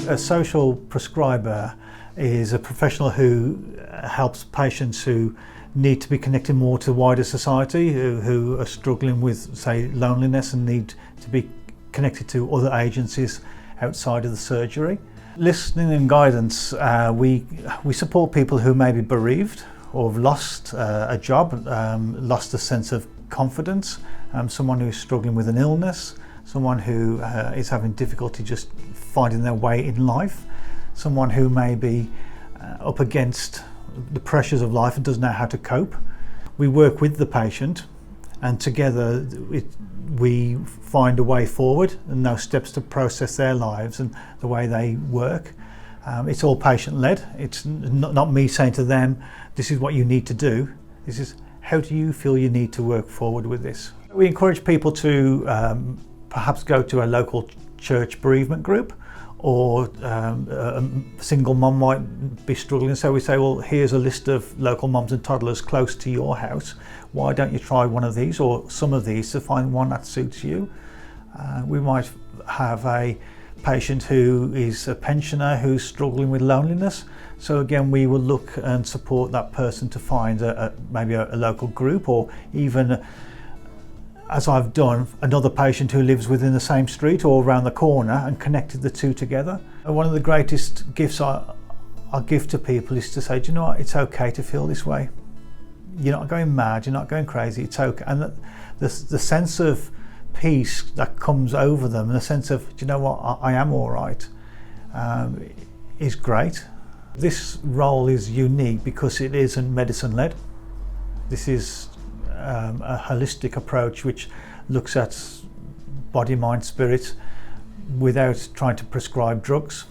A social prescriber is a professional who helps patients who need to be connected more to wider society, who are struggling with, say, loneliness and need to be connected to other agencies outside of the surgery. Listening and guidance, we support people who may be bereaved or have lost a job, lost a sense of confidence, someone who's struggling with an illness, someone who is having difficulty just finding their way in life, someone who may be up against the pressures of life and doesn't know how to cope. We work with the patient, and together we find a way forward and those steps to process their lives and the way they work. It's all patient-led. It's not me saying to them, this is what you need to do. This is, how do you feel you need to work forward with this? We encourage people to perhaps go to a local church bereavement group, or a single mum might be struggling, so we say, well, here's a list of local mums and toddlers close to your house. Why don't you try one of these or some of these to find one that suits you? We might have a patient who is a pensioner who's struggling with loneliness, so again we will look and support that person to find maybe a local group, or even, as I've done, another patient who lives within the same street or around the corner, and connected the two together. And one of the greatest gifts I give to people is to say, do you know what, it's okay to feel this way. You're not going mad, you're not going crazy, it's okay. And the sense of peace that comes over them, and the sense of, do you know what, I am all right, is great. This role is unique because it isn't medicine-led. This is a holistic approach which looks at body, mind, spirit without trying to prescribe drugs.